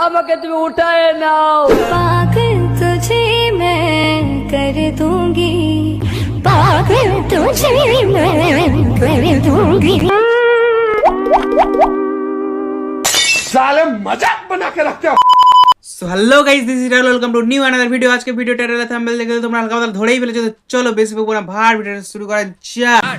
আমাকে তুমি উঠায় নাও। পাগল তুঝে मैं कर दूंगी, पागल तुझे मैं कर दूंगी। साले मजाक बना के रखते हो। So hello guys, this is Rahul, welcome to new another video. আজকে ভিডিও টাইটেল আর থাম্বনেল দেখে তোমরা হালকা পাতলা ধরেই ফেলেছো। তো চলো বেশি বকবো না, ভার ভিডিওটা শুরু করা যাক।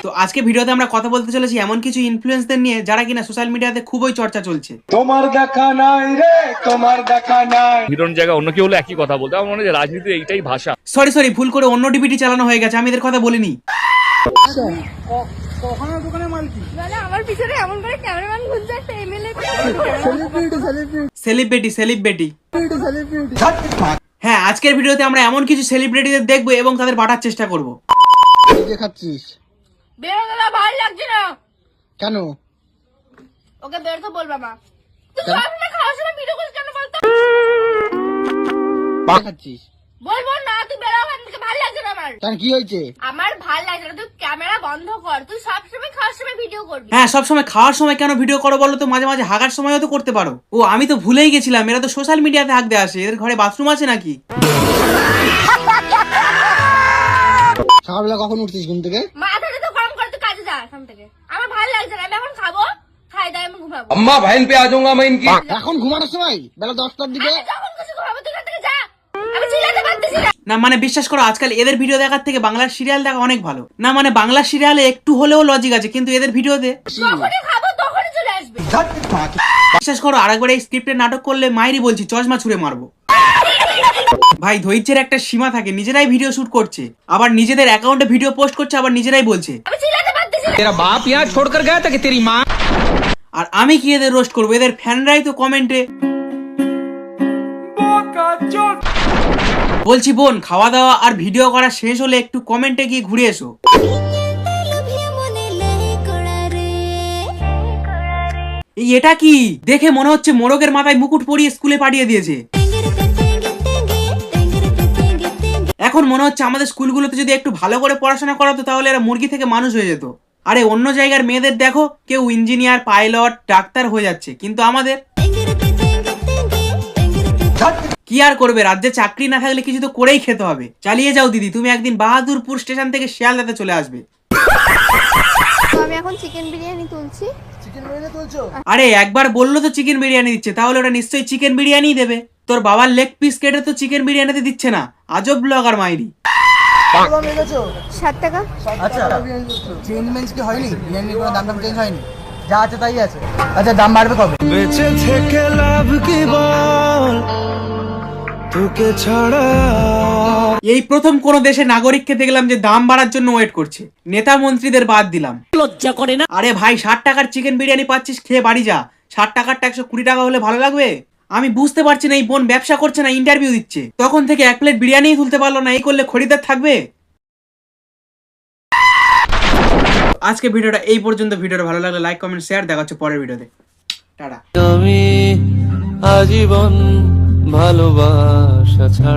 তো আজকে ভিডিওতে আমরা কথা বলতে চলেছি এমন কিছু ইনফ্লুয়েন্সদের নিয়ে যারা কিনা সোশ্যাল মিডিয়াতে খুবই চর্চা চলছে। তোমার দেখা নাই রে, তোমার দেখা নাই। হিরোর জায়গায় অন্য কেউ হলে একই কথা বলতে। আমার মনে হয় রাজনীতি এইটাই ভাষা। সরি ভুল করে অন্য ডিবিটি চালানো হয়ে গেছে, আমি এদের কথা বলিনি। আমার পিছনে এমন করে ক্যামেরাম্যান ঘুরছে, একটা এমএলএ সেলিব্রিটি। হ্যাঁ, আজকের ভিডিওতে আমরা এমন কিছু সেলিব্রিটিদের দেখবো এবং তাদের বাটার চেষ্টা করবো। দেখাচ্ছিস বেরো দাদা, ভালো লাগছে না। কেন? ওকে বের তো বলবা মা। তুই সবসময় খাওয়ার সময় ভিডিও করিস কেন বলতো? দেখাচ্ছিস বলবো না, তুই বেরো ওখান থেকে, ভালো লাগছে না আমার। তার কি হয়েছে? আমার ভালো লাগছে না, তুই ক্যামেরা বন্ধ কর। তুই সবসময় খাওয়ার সময় ভিডিও করবি। হ্যাঁ, সবসময় খাওয়ার সময় কেন ভিডিও করো বলো তো? মাঝে মাঝে হাগার সময়ও তো করতে পারো। ও, আমি তো ভুলেই গেছিলাম, এরা তো সোশ্যাল মিডিয়াতে হাঁকতে আসে। এদের ঘরে বাথরুম আছে নাকি? সকালবেলা কখন উঠছিস ঘুম থেকে? মাথাটা তো গরম করে তুই কাজে যা এখান থেকে। আমার ভালো লাগছে না, আমি এখন খাবো, খাই দাই আমি ঘুমাবো। अम्मा बहन पे आ जाऊंगा मैं इनकी। এখন ঘুমানোর সময় বেলা 10টার দিকে? আমি যখন খুশি ঘুমাবো, তুই এখান থেকে যা। আমি চিল্লাতে পারতেছি না। না মানে বিশ্বাস করো, আজকাল এদের ভিডিও দেখার থেকে বাংলার সিরিয়াল দেখা অনেক ভালো। না মানে বাংলার সিরিয়ালে একটু হলেও লজিক আছে, কিন্তু এদের ভিডিওতে যখনই খাবো তখনই চলে আসবে। বিশ্বাস করো, আরেকবার এই স্ক্রিপ্টে নাটক করলে মাইরি বলছি চশমা ছুঁড়ে মারবো। ভাই, ধৈর্যের একটা সীমা থাকে। নিজেরাই ভিডিও শুট করছে, আবার নিজেদের অ্যাকাউন্টে ভিডিও পোস্ট করছে, আবার নিজেরাই বলছে। আমি চিল্লাতে পারতেছি না। तेरा बाप यहाँ छोड़कर गया था कि तेरी माँ? আর আমি কি এদের রোস্ট করবো? এদের ফ্যানরাই তো কমেন্টে বলছি, বোন খাওয়া দাওয়া আর ভিডিও করা শেষ হলে একটু কমেন্টে গিয়ে ঘুরে এসো। এই এটা কি দেখে মনে হচ্ছে মোরগের মাথায় মুকুট পরিয়ে স্কুলে পাঠিয়ে দিয়েছে। এখন মনে হচ্ছে আমাদের স্কুলগুলোতে যদি একটু ভালো করে পড়াশোনা করাতো তাহলে এরা মুরগি থেকে মানুষ হয়ে যেত। আরে অন্য জায়গার মেয়েদের দেখো, কেউ ইঞ্জিনিয়ার, পাইলট, ডাক্তার হয়ে যাচ্ছে, কিন্তু আমাদের কি আর করবে? রাজ্যে চাকরি না থাকলে কিছু তো করেই খেতে হবে। চালিয়ে যাও দিদি, তুমি একদিন বাহাদুরপুর স্টেশন থেকে শিয়ালদাতে চলে আসবে। আমি এখন চিকেন বিরিয়ানি তুলছি। চিকেন বিরিয়ানি তুলছো? আরে একবার বললো তো চিকেন বিরিয়ানি দিচ্ছে, তাহলে ওটা নিশ্চয়ই চিকেন বিরিয়ানি দেবে। তোর বাবার লেগ পিস কেটে তো চিকেন বিরিয়ানিতে দিচ্ছে না। আজব ব্লগার মাইরি। 7 টাকা। আচ্ছা, চেঞ্জ মেঞ্জ কি হয়নি? বিরিয়ানির কোনো দাম চেঞ্জ হয়নি? যা আছে তাই আছে। আচ্ছা, দাম বাড়বে কবে? বেঁচে থেকে লাভ কি বল, তোকে ছাড়া। এই প্রথম কোন দেশে নাগরিককে দেখলাম যে দাম বাড়ার জন্য ওয়েট করছে। নেতা মন্ত্রীদের বাদ দিলাম, লজ্জা করে না? আরে ভাই, 60 টাকার চিকেন বিরিয়ানি পাচ্ছিস, খেয়ে বাড়ি যা। 60 টাকারটা 120 টাকা হলে ভালো লাগবে? আমি বুঝতে পারছি না, এই বোন ব্যবসা করছে না ইন্টারভিউ দিচ্ছে, তখন থেকে এক প্লেট বিরিয়ানি তুলতে পারলো না। এই করলে খরিদ্দার থাকবে? আজকে ভিডিওটা এই পর্যন্ত। ভিডিওটা ভালো লাগলে লাইক, কমেন্ট, শেয়ার। দেখা হচ্ছে পরের ভিডিওতে। টাটা। আমি আজীবন ভালোবাসা ছাড়া।